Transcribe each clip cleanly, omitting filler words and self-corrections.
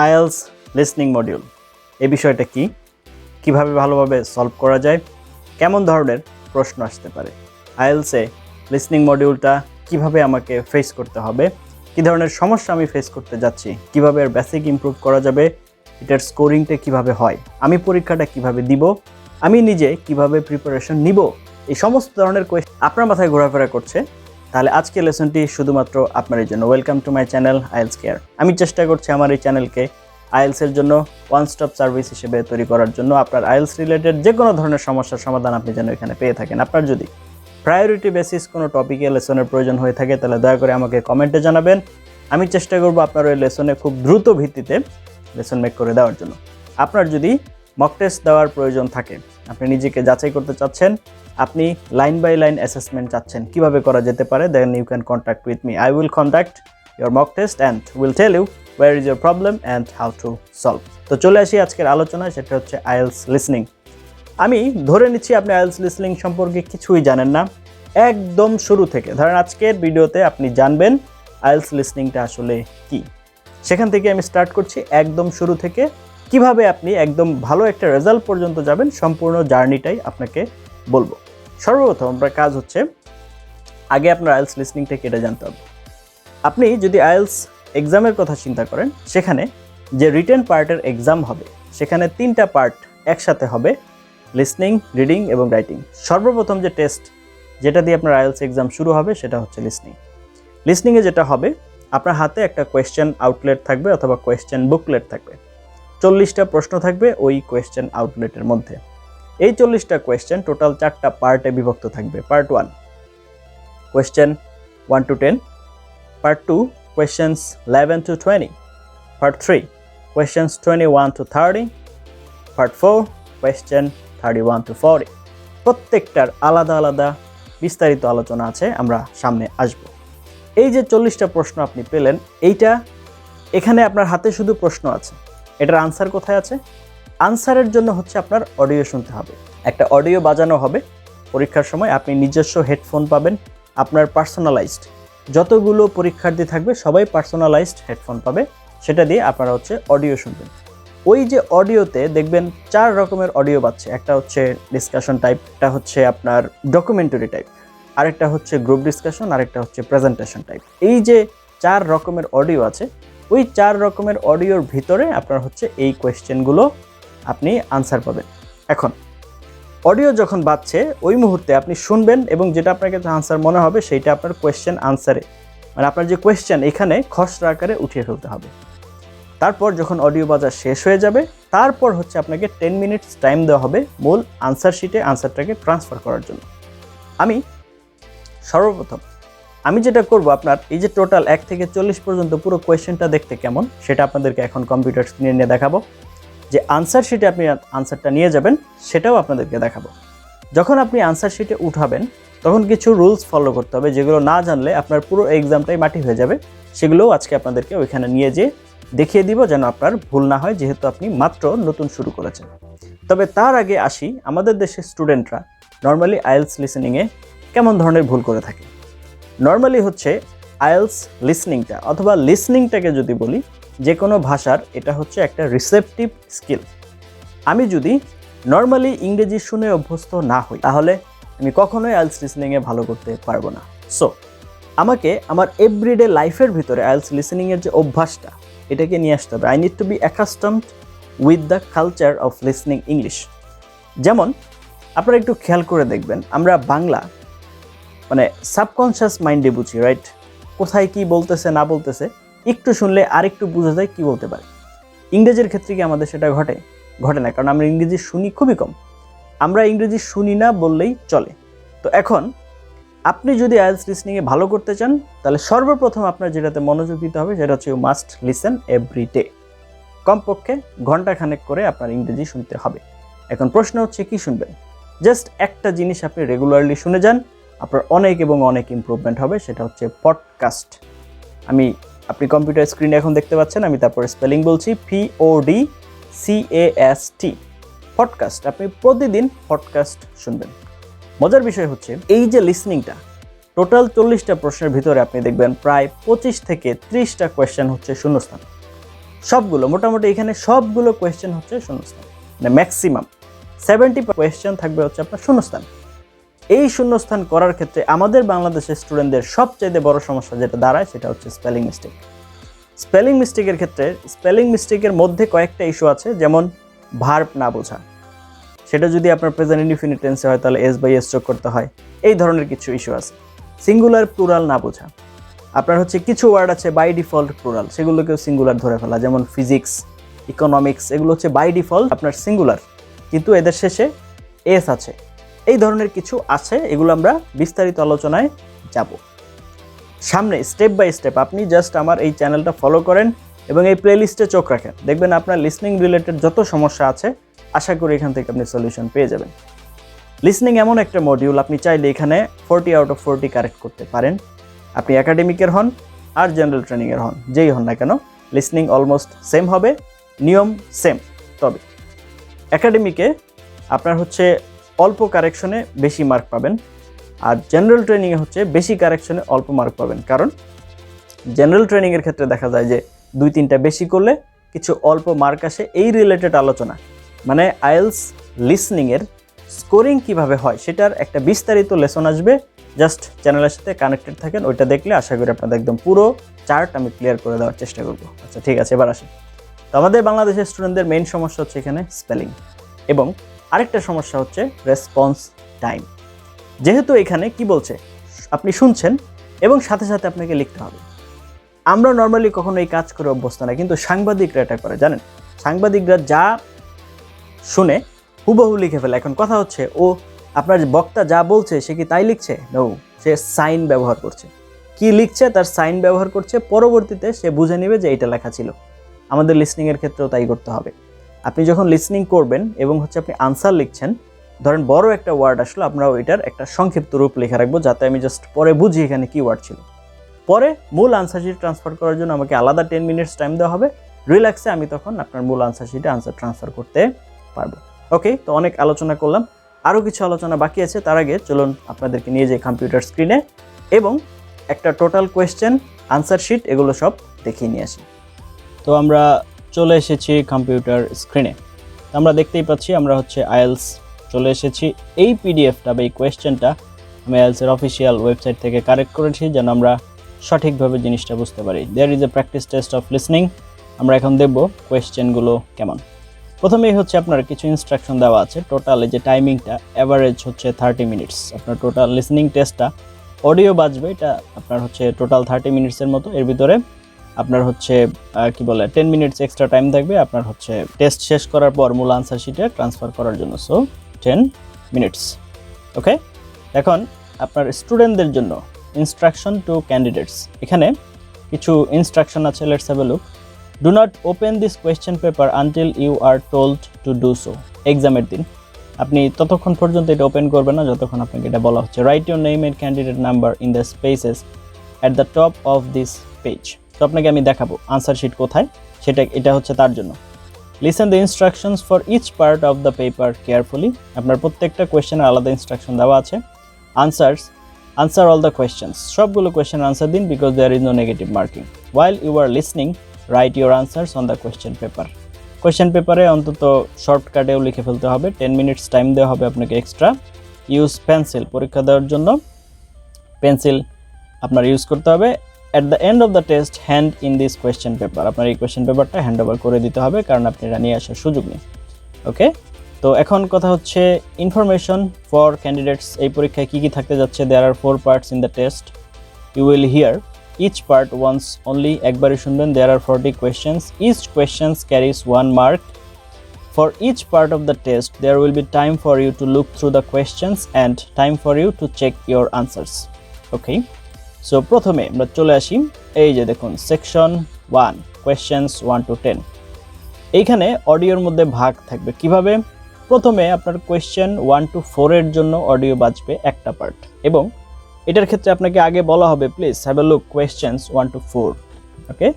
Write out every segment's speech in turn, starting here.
IELTS listening module এই বিষয়টা কি, কিভাবে ভালোভাবে সলভ করা যায়, কেমন ধরনের প্রশ্ন আসতে পারে, আইএলসে লিসনিং মডিউলটা কিভাবে আমাকে ফেস করতে হবে, কী ধরনের সমস্যা আমি ফেস করতে যাচ্ছি, কিভাবে এর বেসিক ইমপ্রুভ করা যাবে, এটার স্কোরিংটা কিভাবে হয়, আমি পরীক্ষাটা কিভাবে দিব, আমি নিজে কিভাবে প্রিপারেশন নিব, এই সমস্ত ধরনের কোয়েশ্চেন আপনার মাথায় ঘোরাফেরা করছে, তাহলে আজকের লেসনটি শুধুমাত্র আপনার জন্য। Welcome to my channel IELTS care. আমি চেষ্টা করছি আমার এই চ্যানেলকে আইএলসের জন্য ওয়ান স্টপ সার্ভিস হিসেবে তৈরি করার জন্য। আপনার আইএলস রিলেটেড যে কোনো ধরনের সমস্যার সমাধান আপনি যেন এখানে পেয়ে থাকেন। আপনার যদি প্রায়োরিটি বেসিস কোনো টপিকে লেসনের প্রয়োজন হয়ে থাকে তাহলে দয়া করে আমাকে কমেন্টে জানাবেন। আমি চেষ্টা করব আপনার ওই লেসনে খুব দ্রুত ভিত্তিতে লেসন মেক করে দেওয়ার জন্য। আপনার যদি মক টেস্ট দেওয়ার প্রয়োজন থাকে, আপনি নিজেকে যাচাই করতে চাচ্ছেন, আপনি লাইন বাই লাইন অ্যাসেসমেন্ট চাচ্ছেন কিভাবে করা যেতে পারে, then you can contact with me. I will conduct your mock test and will tell you where is your problem and how to solve. তো চলে আসি আজকের আলোচনায়, সেটা হচ্ছে আইএলস লিসনিং। আমি ধরে নিচ্ছি আপনি আইএলস লিসনিং সম্পর্কে কিছুই জানেন না। একদম শুরু থেকে ধরেন আজকের ভিডিওতে আপনি জানবেন আইএলস লিসনিংটা আসলে কি। সেখান থেকে আমি স্টার্ট করছি একদম শুরু থেকে, কিভাবে আপনি একদম ভালো একটা রেজাল্ট পর্যন্ত যাবেন, সম্পূর্ণ জার্নিটাই আপনাকে বলবো। সর্বপ্রথম আপনার কাজ হচ্ছে আগে আপনার আইএলস লিসনিংটা কেটে জানতে হবে। আপনি যদি আইএলস এক্সামের কথা চিন্তা করেন, সেখানে যে রিটেন পার্টের এক্সাম হবে সেখানে 3টা পার্ট একসাথে হবে, লিসনিং, রিডিং এবং রাইটিং। সর্বপ্রথম যে টেস্ট যেটা দিয়ে আপনার আইএলস এক্সাম শুরু হবে সেটা হচ্ছে লিসনিং। লিসনিংয়ে যেটা হবে, আপনার হাতে একটা কোয়েশ্চেন আউটলেট থাকবে অথবা কোয়েশ্চেন বুকলেট থাকবে। 40টা প্রশ্ন থাকবে ওই কোয়েশ্চেন আউটলেটের মধ্যে। এই 40টা কোয়েশ্চেন টোটাল 4টা পার্টে বিভক্ত থাকবে। Part 1 question 1 to 10, part 2 questions 11 to 20, part 3 questions 21 to 30, part 4 question 31 to 40। প্রত্যেকটার আলাদা আলাদা বিস্তারিত আলোচনা আছে, আমরা সামনে আসব। এই যে 40টা প্রশ্ন আপনি পেলেন, এইটা এখানে আপনার হাতে শুধু প্রশ্ন আছে, এটার আনসার কোথায় আছে? আনসারের জন্য হচ্ছে আপনার অডিও শুনতে হবে। একটা অডিও বাজানো হবে পরীক্ষার সময়, আপনি নিজস্ব হেডফোন পাবেন, আপনার পার্সোনালাইজড যতগুলো পরীক্ষার্থী থাকবে সবাই পার্সোনালাইজড হেডফোন পাবে, সেটা দিয়ে আপনারা হচ্ছে অডিও শুনবেন। ওই যে অডিওতে দেখবেন 4 রকমের অডিও পাচ্ছে। একটা হচ্ছে ডিসকাশন টাইপ, একটা হচ্ছে আপনার ডকুমেন্টারি টাইপ, আরেকটা হচ্ছে গ্রুপ ডিসকাশন, আরেকটা হচ্ছে প্রেজেন্টেশন টাইপ। এই যে 4 রকমের অডিও আছে, ওই 4 রকমের অডিওর ভিতরে আপনার হচ্ছে এই কোয়েশ্চেনগুলো আপনি আনসার পাবেন। এখন অডিও যখন বাজছে ওই মুহূর্তে আপনি শুনবেন এবং যেটা আপনার কাছে আনসার মনে হবে সেইটা আপনার কোয়েশ্চেন আনসারে, মানে আপনার যে কোয়েশ্চেন এখানে খসড়া আকারে উঠিয়ে ফেলতে হবে। তারপর যখন অডিও বাজা শেষ হয়ে যাবে, তারপর হচ্ছে আপনাকে 10 মিনিটস টাইম দেওয়া হবে মূল আনসার শিটে আনসারটাকে ট্রান্সফার করার জন্য। সর্বপ্রথম আমি যেটা করব, আপনার এই যে টোটাল 1 থেকে 40 পর্যন্ত পুরো কোয়েশ্চেনটা দেখতে কেমন সেটা আপনাদেরকে এখন কম্পিউটার স্ক্রিনে নিয়ে দেখাবো। যে আনসার শিটে আপনি আনসারটা নিয়ে যাবেন সেটাও আপনাদেরকে দেখাবো। যখন আপনি আনসার শিটে উঠাবেন তখন কিছু রুলস ফলো করতে হবে, যেগুলো না জানলে আপনার পুরো এক্সামটাই মাটি হয়ে যাবে। সেগুলোও আজকে আপনাদেরকে ওইখানে নিয়ে যেয়ে দেখিয়ে দিব, যেন আপনার ভুল না হয়, যেহেতু আপনি মাত্র নতুন শুরু করেছেন। তবে তার আগে আসি, আমাদের দেশের স্টুডেন্টরা নর্মালি আইএলস লিসনিংয়ে কেমন ধরনের ভুল করে থাকে। নর্মালি হচ্ছে আইএলস লিসনিংটা অথবা লিসনিংটাকে যদি বলি যে কোনো ভাষার, এটা হচ্ছে একটা রিসেপটিভ স্কিল। আমি যদি নর্মালি ইংরেজি শুনে অভ্যস্ত না হই তাহলে আমি কখনোই আইএলস লিসনিংয়ে ভালো করতে পারবো না। সো আমাকে আমার এভরিডে লাইফের ভিতরে আইএলস লিসনিংয়ের যে অভ্যাসটা, এটাকে নিয়ে আসতে হবে। I need to be accustomed with the culture of listening English. যেমন আপনারা একটু খেয়াল করে দেখবেন, আমরা বাংলা মানে সাবকনশিয়াস মাইন্ডে বুঝি, রাইট? কোথায় কি বলতেছে না বলতেছে একটু শুনলে আরেকটু বোঝা যায় কি বলতে পারে। ইংরেজির ক্ষেত্রে কি আমাদের সেটা ঘটে না, কারণ আমরা ইংরেজি শুনি খুবই কম। আমরা ইংরেজি শুনি না বললেই চলে। তো এখন আপনি যদি আইএলস লিসনিংয়ে ভালো করতে চান তাহলে সর্বপ্রথম আপনার যেটাতে মনোযোগ দিতে হবে সেটা হচ্ছে you must listen every day. কমপক্ষে ঘন্টাখানেক করে আপনার ইংরেজি শুনতে হবে। এখন প্রশ্ন হচ্ছে কি শুনবেন? জাস্ট একটা জিনিস আপনি রেগুলারলি শুনে যান, আপনার অনেক এবং অনেক ইমপ্রুভমেন্ট হবে, সেটা হচ্ছে পডকাস্ট। আপনি কম্পিউটার স্ক্রিনে এখন দেখতে পাচ্ছেন, আমি তারপরে স্পেলিং বলছি, PODCAST, পডকাস্ট। আপনি প্রতিদিন পডকাস্ট শুনবেন। মজার বিষয় হচ্ছে এই যে লিসনিংটা, টোটাল 40টা প্রশ্নের ভিতরে আপনি দেখবেন প্রায় 25 থেকে 30টা কোয়েশ্চেন হচ্ছে শূন্যস্থান। সবগুলো মোটামুটি এখানে সবগুলো কোয়েশ্চেন হচ্ছে শূন্যস্থান, মানে ম্যাক্সিমাম 70 কোয়েশ্চেন থাকবে হচ্ছে আপনার শূন্যস্থান। এই শূন্যস্থান করার ক্ষেত্রে আমাদের বাংলাদেশের স্টুডেন্টদের সবচাইতে বড় সমস্যা যেটা দাঁড়ায় সেটা হচ্ছে স্পেলিং মিস্টেক। স্পেলিং মিস্টেকের ক্ষেত্রে স্পেলিং মিস্টেকের মধ্যে কয়েকটা ইস্যু আছে, যেমন ভার্ব না বোঝা, সেটা যদি আপনার প্রেজেন্ট ইনডিফিনিট টেন্সে হয় তাহলে এস বাই এস যোগ করতে হয়, এই ধরনের কিছু ইস্যু আছে। সিঙ্গুলার প্লুরাল না বোঝা, আপনার হচ্ছে কিছু ওয়ার্ড আছে বাই ডিফল্ট প্লুরাল, সেগুলোকেও সিঙ্গুলার ধরে ফেলা, যেমন ফিজিক্স, ইকোনমিক্স, এগুলো হচ্ছে বাই ডিফল্ট আপনার সিঙ্গুলার, কিন্তু এদের শেষে এস আছে। এই ধরনের কিছু আছে, এগুলো আমরা বিস্তারিত আলোচনায় যাব সামনে স্টেপ বাই স্টেপ। আপনি জাস্ট আমার এই চ্যানেলটা ফলো করেন এবং এই প্লেলিস্টে চোখ রাখেন, দেখবেন আপনার লিসনিং রিলেটেড যত সমস্যা আছে আশা করি এখান থেকে আপনি সলিউশন পেয়ে যাবেন। লিসনিং এমন একটা মডিউল, আপনি চাইলে এখানে 40 আউট অফ 40 কারেক্ট করতে পারেন। আপনি একাডেমিকের হন আর জেনারেল ট্রেনিংয়ের হন, যেই হন না কেন, লিসনিং অলমোস্ট সেম হবে, নিয়ম সেম। তবে একাডেমিকে আপনার হচ্ছে অল্প কারেকশনে বেশি মার্ক পাবেন, আর জেনারেল ট্রেনিংয়ে হচ্ছে বেশি কারেকশনে অল্প মার্ক পাবেন। কারণ জেনারেল ট্রেনিংয়ের ক্ষেত্রে দেখা যায় যে 2-3টা বেশি করলে কিছু অল্প মার্ক আসে। এই রিলেটেড আলোচনা, মানে আইএলস লিসনিংয়ের স্কোরিং কিভাবে হয় সেটার একটা বিস্তারিত লেসন আসবে, জাস্ট চ্যানেলের সাথে কানেক্টেড থাকেন, ওইটা দেখলে আশা করি আপনাদের একদম পুরো চার্ট আমি ক্লিয়ার করে দেওয়ার চেষ্টা করব। আচ্ছা ঠিক আছে, এবার আসি। তো আমাদের বাংলাদেশের স্টুডেন্টদের মেইন সমস্যা হচ্ছে এখানে স্পেলিং, এবং আরেকটা সমস্যা হচ্ছে রেসপন্স টাইম। যেহেতু এখানে কি বলছে আপনি শুনছেন এবং সাথে সাথে আপনাকে লিখতে হবে। আমরা নর্মালি কখনো এই কাজ করে অভ্যস্ত না, কিন্তু সাংবাদিকরা এটা করে, জানেন? সাংবাদিকরা যা শুনে হুবহু লিখে ফেলে। এখন কথা হচ্ছে, ও আপনার বক্তা যা বলছে সে কি তাই লিখছে? নো, সে সাইন ব্যবহার করছে। কি লিখছে তার সাইন ব্যবহার করছে, পরবর্তীতে সে বুঝে নেবে যে এটা লেখা ছিল। আমাদের লিসনিংয়ের ক্ষেত্রেও তাই করতে হবে। আপনি যখন লিসনিং করবেন এবং হচ্ছে আপনি আনসার লিখছেন, ধরেন বড় একটা ওয়ার্ড আসলো, আমরা ওইটার একটা সংক্ষিপ্ত রূপ লেখা রাখবো, যাতে আমি জাস্ট পরে বুঝি এখানে কি ওয়ার্ড ছিল। পরে মূল আনসার শিট ট্রান্সফার করার জন্য আমাকে আলাদা 10 মিনিটস টাইম দেওয়া হবে। রিল্যাক্সে আমি তখন আপনার মূল আনসার শিটে আনসার ট্রান্সফার করতে পারবো। ওকে, তো অনেক আলোচনা করলাম, আরও কিছু আলোচনা বাকি আছে। তার আগে চলুন আপনাদেরকে নিয়ে যাই কম্পিউটার স্ক্রিনে এবং একটা টোটাল কোয়েশ্চেন, আনসার শিট, এগুলো সব দেখিয়ে নিয়ে আসি। তো আমরা চলে এসেছি কম্পিউটার স্ক্রিনে। আমরা দেখতেই পাচ্ছি আমরা হচ্ছে আইএলস চলে এসেছি। এই পিডিএফটা বা এই কোয়েশ্চেনটা আমি আইএলসের অফিসিয়াল ওয়েবসাইট থেকে কারেক্ট করেছি, যেন আমরা সঠিকভাবে জিনিসটা বুঝতে পারি। There is a practice test of listening. আমরা এখন দেখব কোয়েশ্চেনগুলো কেমন। প্রথমেই হচ্ছে আপনার কিছু ইনস্ট্রাকশন দেওয়া আছে। টোটাল এই যে টাইমিংটা অ্যাভারেজ হচ্ছে 30 মিনিটস। আপনার টোটাল লিসনিং টেস্টটা অডিও বাজবে, এটা আপনার হচ্ছে টোটাল 30 মিনিটসের মতো। এর ভিতরে আপনার হচ্ছে 10 মিনিটস এক্সট্রা টাইম থাকবে আপনার হচ্ছে টেস্ট শেষ করার পর মূল আনসার শিটে ট্রান্সফার করার জন্য। So 10 minutes. ওকে, এখন আপনার স্টুডেন্টদের জন্য ইনস্ট্রাকশন টু ক্যান্ডিডেটস, এখানে কিছু ইনস্ট্রাকশন আছে। Let's have a look. Do not open this question paper until you are told to do so. এক্সামের দিন আপনি ততক্ষণ পর্যন্ত এটা ওপেন করবেন না যতক্ষণ আপনাকে এটা বলা হচ্ছে। Write your name and candidate number in the spaces at the top of this page. তো আপনাকে আমি দেখাবো আনসার শিট কোথায়, এটা হচ্ছে তার জন্য। Listen the instructions for each part of the paper carefully. আপনার প্রত্যেকটা কোয়েশ্চেনের আলাদা ইনস্ট্রাকশন দেওয়া আছে। আনসার অল দ্য কোয়েশ্চেন্স, সবগুলো কোয়েশ্চেন আনসার দিন, because there is no negative marking. While you are listening write your answers on the question paper. Question পেপারে অন্তত শর্টকাটেও লিখে ফেলতে হবে। 10 মিনিটস টাইম দেওয়া হবে আপনাকে এক্সট্রা। ইউজ পেন্সিল, পরীক্ষা দেওয়ার জন্য পেন্সিল আপনার ইউজ করতে হবে। At the end of the test hand in this question paper. আপনার এই কোয়েশ্চেন পেপারটা হ্যান্ড ওভার করে দিতে হবে, কারণ আপনি এটা নিয়ে আসার সুযোগ নেই। ওকে, তো এখন কথা হচ্ছে ইনফরমেশন ফর ক্যান্ডিডেটস। এই পরীক্ষায় কী কী থাকতে যাচ্ছে? There are 4 parts in the test. You will hear each part once only, একবারই শুনবেন। There are 40 questions, each questions carries 1 mark. For each part of the test, there will be time for you to look through the questions and time for you to check your answers. Okay, so প্রথমে আমরা চলে আসি, এই যে দেখুন section 1 questions 1 to 10। এইখানে অডিওর মধ্যে ভাগ থাকবে কিভাবে। প্রথমে আপনার কোয়েশ্চেন 1 to 4 এর জন্য অডিও বাজবে একটা পার্ট, এবং এটার ক্ষেত্রে আপনাকে আগে বলা হবে please have a look questions 1 to 4। ওকে,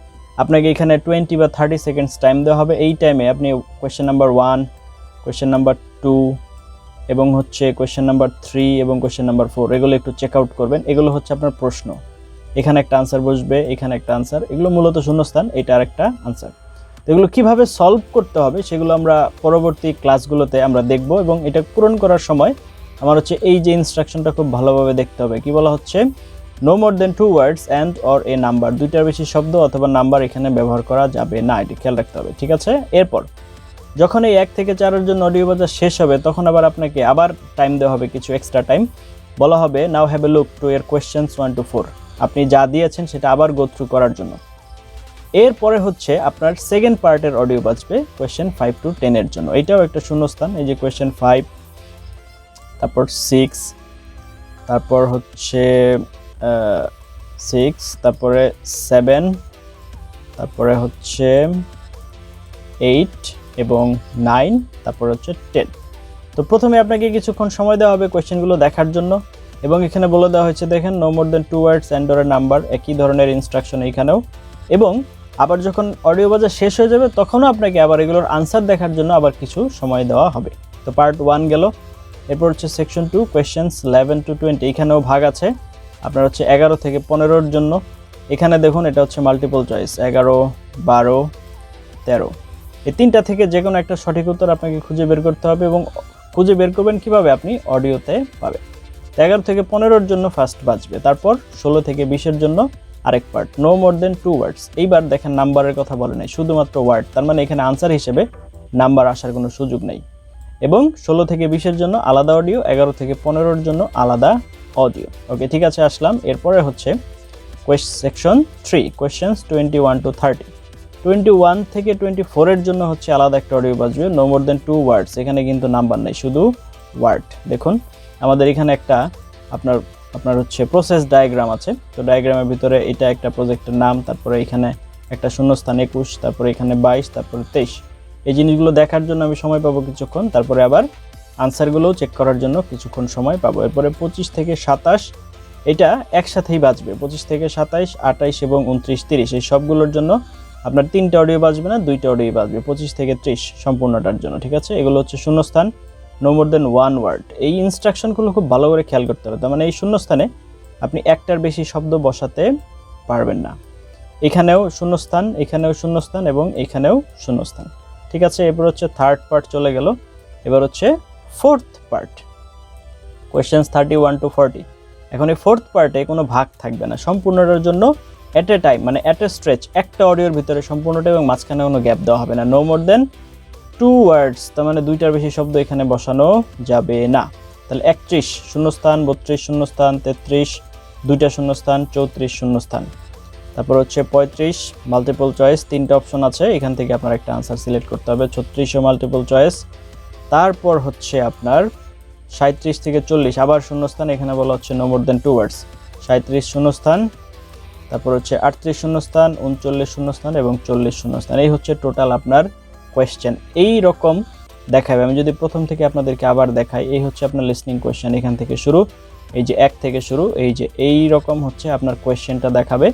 আপনাকে এখানে 20 বা 30 সেকেন্ডস টাইম দেওয়া হবে। এই টাইমে আপনি কোয়েশ্চেন নাম্বার 1, কোয়েশ্চেন নাম্বার 2 এবং হচ্ছে কোয়েশ্চেন নাম্বার 3 এবং কোয়েশ্চেন নাম্বার 4 এগুলো একটু চেক আউট করবেন। এগুলো হচ্ছে আপনার প্রশ্ন, এখানে একটা আনসার বসবে, এখানে একটা আনসার, এগুলো মূলত শূন্যস্থান, এটা আর একটা আনসার। তো এগুলো কীভাবে সলভ করতে হবে সেগুলো আমরা পরবর্তী ক্লাসগুলোতে আমরা দেখব, এবং এটা পূরণ করার সময় আমার হচ্ছে এই যে ইনস্ট্রাকশনটা খুব ভালোভাবে দেখতে হবে। কি বলা হচ্ছে, no more than 2 words and or a number, দুইটার বেশি শব্দ অথবা নাম্বার এখানে ব্যবহার করা যাবে না, এটি খেয়াল রাখতে হবে। ঠিক আছে, এরপর যখন এই 1 থেকে 4 এর জন্য অডিও বোঝা শেষ হবে তখন আবার আপনাকে আবার টাইম দেওয়া হবে, কিছু এক্সট্রা টাইম। বলা হবে now have a look to your questions 1 to 4, আপনি যা দিয়েছেন সেটা আবার গো থ্রু করার জন্য। এরপরে হচ্ছে আপনার সেকেন্ড পার্টের অডিও বাজবে কোয়েশ্চেন 5 to 10 এর জন্য। এটাও একটা শূন্যস্থান, এই যে কোয়েশ্চেন 5, তারপর 6, তারপর হচ্ছে 6, তারপরে 7, তারপরে হচ্ছে 8 এবং 9, তারপর হচ্ছে 10। তো প্রথমে আপনাকে কিছুক্ষণ সময় দেওয়া হবে কোয়েশ্চেনগুলো দেখার জন্য, এবং এখানে বলে দেওয়া হয়েছে দেখেন no more than 2 words and or a number, একই ধরনের ইনস্ট্রাকশন এইখানেও। এবং আবার যখন অডিও বাজা শেষ হয়ে যাবে তখনও আপনাকে আবার এগুলোর আনসার দেখার জন্য আবার কিছু সময় দেওয়া হবে। তো পার্ট 1 গেল। এরপর হচ্ছে সেকশন 2 কোয়েশ্চেন্স 11 to 20, এখানেও ভাগ আছে আপনার হচ্ছে 11 থেকে 15-র জন্য। এখানে দেখুন এটা হচ্ছে মাল্টিপল চয়েস, 11, 12, 13, এই তিনটা থেকে যে কোনো একটা সঠিক উত্তর আপনাকে খুঁজে বের করতে হবে, এবং খুঁজে বের করবেন কিভাবে, আপনি অডিওতে পাবেন। 11 থেকে 15-র জন্য ফার্স্ট বাজবে, তারপর 16 থেকে 20-এর জন্য আরেক পার্ট, নো মোর দেন 2 ওয়ার্ডস। এইবার দেখেন নাম্বারের কথা বলে নাই, শুধুমাত্র ওয়ার্ড, তার মানে এখানে আনসার হিসেবে নাম্বার আসার কোনো সুযোগ নেই। এবং 16 থেকে 20-এর জন্য আলাদা অডিও, 11 থেকে 15-র জন্য আলাদা অডিও। ওকে, ঠিক আছে, আসলাম। এরপরে হচ্ছে সেকশন 3 কোয়েশ্চেন্স 21 to 30, 21 থেকে 24-এর জন্য হচ্ছে আলাদা একটা অডিও বাজবে, নো মোর দেন 2 ওয়ার্ডস। এখানে কিন্তু নাম্বার নেই, শুধু ওয়ার্ড। দেখুন আমাদের এখানে একটা আপনার হচ্ছে প্রসেস ডায়াগ্রাম আছে, তো ডায়াগ্রামের ভিতরে এটা একটা প্রজেক্টের নাম, তারপরে এখানে একটা শূন্যস্থান 21, তারপরে এখানে 22, তারপরে 23। এই জিনিসগুলো দেখার জন্য আমি সময় পাবো কিছুক্ষণ, তারপরে আবার আনসারগুলোও চেক করার জন্য কিছুক্ষণ সময় পাবো। এরপরে 25 থেকে 27 এটা একসাথেই বাজবে, 25 থেকে 27, 28 এবং 29, 30 এই সবগুলোর জন্য আপনার 3টা অডিও বাজবে না, 2টা অডিও বাজবে, 25 থেকে 30 সম্পূর্ণটার জন্য। ঠিক আছে, এগুলো হচ্ছে শূন্যস্থান, নো মোর দেন 1 ওয়ার্ড। এই ইনস্ট্রাকশনগুলো খুব ভালো করে খেয়াল করতে হবে, তার মানে এই শূন্যস্থানে আপনি একটার বেশি শব্দ বসাতে পারবেন না। এখানেও শূন্যস্থান, এখানেও শূন্যস্থান এবং এখানেও শূন্যস্থান। ঠিক আছে, এরপর হচ্ছে থার্ড পার্ট চলে গেল। এবার হচ্ছে ফোর্থ পার্ট, কোয়েশ্চেন্স 31 to 40। এখন এই ফোর্থ পার্টে কোনো ভাগ থাকবে না, সম্পূর্ণটার জন্য অ্যাট এ টাইম, মানে অ্যাট এ স্ট্রেচ, একটা অডিওর ভিতরে সম্পূর্ণটা, এবং মাঝখানে কোনো গ্যাপ দেওয়া হবে না। নো মোর দেন 2 ওয়ার্ডস, তার মানে 2টার বেশি শব্দ এখানে বসানো যাবে না। তাহলে 31 শূন্যস্থান, 32 শূন্যস্থান, 33 2টা শূন্যস্থান, 34 শূন্যস্থান, তারপর হচ্ছে 35 মাল্টিপল চয়েস, 3টা অপশন আছে, এখান থেকে আপনার একটা আনসার সিলেক্ট করতে হবে, 36ও মাল্টিপল চয়েস। তারপর হচ্ছে আপনার 37 থেকে 40 আবার শূন্যস্থান, এখানে বলা হচ্ছে নো মোর দেন 2 ওয়ার্ডস, 37 শূন্যস্থান, তারপর হচ্ছে 38 শূন্যস্থান, 39 শূন্যস্থান এবং 40 শূন্যস্থান। এই হচ্ছে টোটাল আপনার কোয়েশ্চেন। এই রকম দেখাবে, আমি যদি প্রথম থেকে আপনাদেরকে আবার দেখাই, এই হচ্ছে আপনার লিসনিং কোয়েশ্চেন, এখান থেকে শুরু, এই যে 1 থেকে শুরু, এই যে এই রকম হচ্ছে আপনার কোয়েশ্চেনটা দেখাবে।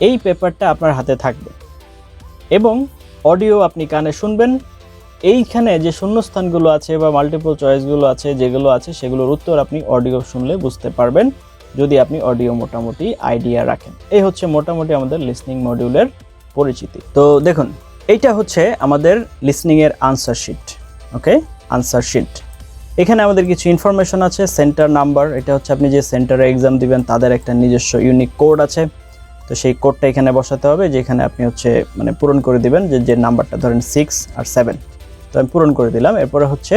এই পেপারটা আপনার হাতে থাকবে এবং অডিও আপনি কানে শুনবেন। এইখানে যে শূন্যস্থানগুলো আছে বা মাল্টিপল চয়েসগুলো আছে, যেগুলো আছে সেগুলোর উত্তর আপনি অডিও শুনলে বুঝতে পারবেন, যদি আপনি অডিও মোটামুটি আইডিয়া রাখেন। এই হচ্ছে মোটামুটি আমাদের লিসনিং মডিউলের পরিচিতি। তো দেখুন, এইটা হচ্ছে আমাদের লিসনিংয়ের আনসার শিট। ওকে, আনসার শিট, এখানে আমাদের কিছু ইনফরমেশন আছে, সেন্টার নাম্বার, এটা হচ্ছে আপনি যে সেন্টারে এক্সাম দিবেন তাদের একটা নিজস্ব ইউনিক কোড আছে, তো সেই কোডটা এখানে বসাতে হবে, যেখানে আপনি হচ্ছে মানে পূরণ করে দিবেন, যে নাম্বারটা ধরেন 6 আর 7, তো আমি পূরণ করে দিলাম। এরপরে হচ্ছে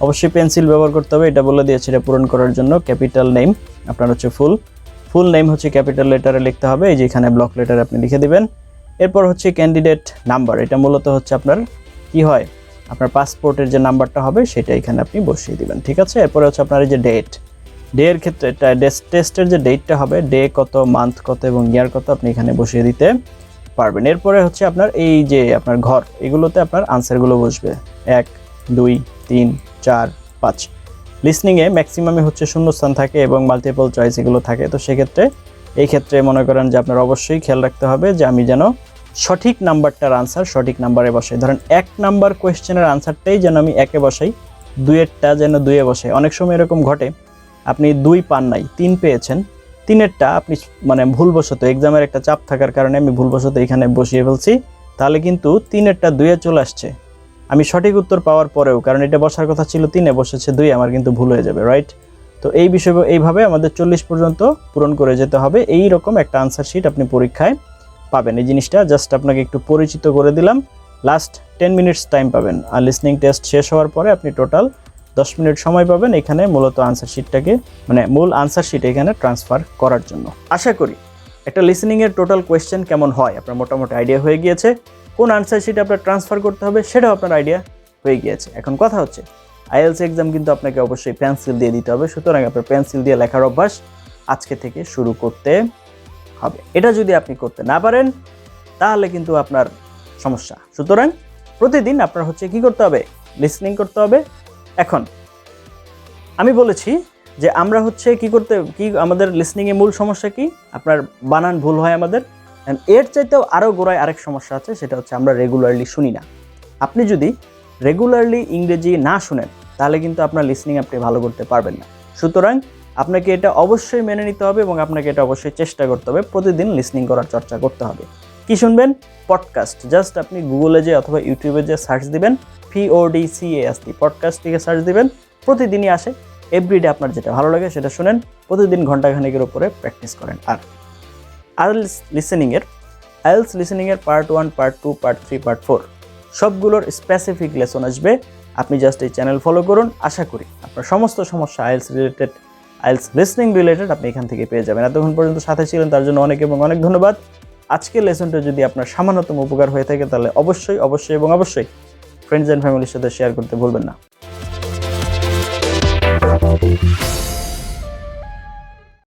অবশ্যই পেন্সিল ব্যবহার করতে হবে, এটা বলে দিয়েছে এটা পূরণ করার জন্য। ক্যাপিটাল নেম আপনার হচ্ছে ফুল নেম হচ্ছে ক্যাপিটাল লেটারে লিখতে হবে, এই যে এখানে ব্লক লেটারে আপনি লিখে দিবেন। এরপর হচ্ছে ক্যান্ডিডেট নাম্বার, এটা মূলত হচ্ছে আপনার কি হয়, আপনার পাসপোর্টের যে নাম্বারটা হবে সেটা এখানে আপনি বসিয়ে দিবেন। ঠিক আছে, এরপরে হচ্ছে আপনার এই যে ডে এর ক্ষেত্রে টেস্টের যে ডেটটা হবে, ডে কত, মান্থ কত এবং ইয়ার কত আপনি এখানে বসিয়ে দিতে পারবেন। এরপরে হচ্ছে আপনার এই যে আপনার ঘর, এগুলোতে আপনার আনসারগুলো বসবে 1 2 3 4 5। লিসনিংয়ে ম্যাক্সিমামে হচ্ছে শূন্যস্থান থাকে এবং মাল্টিপল চয়েস এগুলো থাকে, তো সেক্ষেত্রে এই ক্ষেত্রে মনে করেন যে আপনার অবশ্যই খেয়াল রাখতে হবে যে আমি যেন সঠিক নাম্বারটার আনসার সঠিক নাম্বারে বসাই। ধরেন 1 নাম্বার কোয়েশ্চেনের আনসারটাই যেন আমি 1-এ বসাই, 2-এরটা যেন 2-এ বসাই। অনেক সময় এরকম ঘটে, আপনি 2 পান নাই, 3 পেয়েছেন, 3-এরটা আপনি মানে ভুলবশত এক্সামের একটা চাপ থাকার কারণে আমি ভুলবশত এখানে বসিয়ে ফেলছি, তাহলে কিন্তু 3-এরটা 2-এ চলে আসছে। আমি সঠিক উত্তর পাওয়ার পরেও, কারণ এটা বসার কথা ছিল 3-এ, বসেছে 2, আমার কিন্তু ভুল হয়ে যাবে, রাইট? তো এই বিষয় এইভাবে আমাদের 40 পর্যন্ত পূরণ করে যেতে হবে। এই রকম একটা আনসার শিট আপনি পরীক্ষায় পাবেন। এই জিনিসটা জাস্ট আপনাকে একটু পরিচিত করে দিলাম। লাস্ট 10 মিনিটস টাইম পাবেন, আর লিসনিং টেস্ট শেষ হওয়ার পরে আপনি টোটাল 10 মিনিট সময় পাবেন এখানে মূলত আনসার শিটটাকে, মানে মূল আনসার শিট এখানে ট্রান্সফার করার জন্য। আশা করি একটা লিসনিংয়ের টোটাল কোয়েশ্চেন কেমন হয় আপনার মোটামুটি আইডিয়া হয়ে গিয়েছে। কোন আনসার শিট আপনার ট্রান্সফার করতে হবে সেটাও আপনার আইডিয়া হয়ে গিয়েছে। এখন কথা হচ্ছে, আইএলস এক্সাম কিন্তু আপনাকে অবশ্যই পেন্সিল দিয়ে দিতে হবে, সুতরাং আপনার পেন্সিল দিয়ে লেখার অভ্যাস আজকে থেকে শুরু করতে হবে। এটা যদি আপনি করতে না পারেন তাহলে কিন্তু আপনার সমস্যা। সুতরাং প্রতিদিন আপনার হচ্ছে কি করতে হবে, লিসনিং করতে হবে। এখন আমি বলেছি যে আমরা হচ্ছে কি আমাদের লিসনিংয়ে মূল সমস্যা কি, আপনার বানান ভুল হয় আমাদের। এর চাইতেও আরও গোড়ায় আরেক সমস্যা আছে, সেটা হচ্ছে আমরা রেগুলারলি শুনি না। আপনি যদি রেগুলারলি ইংরেজি না শুনেন তাহলে কিন্তু আপনার লিসনিং আপনি ভালো করতে পারবেন না। সুতরাং আপনাকে এটা অবশ্যই মেনে নিতে হবে এবং আপনাকে এটা অবশ্যই চেষ্টা করতে হবে, প্রতিদিন লিসনিং করার চর্চা করতে হবে। কি শুনবেন? পডকাস্ট। জাস্ট আপনি গুগলে যে অথবা ইউটিউবে যে সার্চ দিবেন PODCAST, পডকাস্ট থেকে সার্চ দিবেন, প্রতিদিনই আসে। এভরিডে আপনার যেটা ভালো লাগে সেটা শুনেন, প্রতিদিন ঘন্টাখানেকের উপরে প্র্যাকটিস করেন। আর আইএলস লিসেনিংয়ের পার্ট 1, পার্ট 2, পার্ট 3, পার্ট 4 সবগুলোর স্পেসিফিক লেসন আসবে। আপনি জাস্ট এই চ্যানেল ফলো করুন, আশা করি আপনার সমস্ত সমস্যা আইএলস লিসনিং রিলেটেড আপনি এখান থেকে পেয়ে যাবেন। এতক্ষণ পর্যন্ত সাথে ছিলেন তার জন্য অনেক ধন্যবাদ। আজকের লেসনটা যদি আপনার সামান্যতম উপকার হয়ে থাকে তাহলে অবশ্যই ফ্রেন্ডস অ্যান্ড ফ্যামিলির সাথে শেয়ার করতে ভুলবেন না।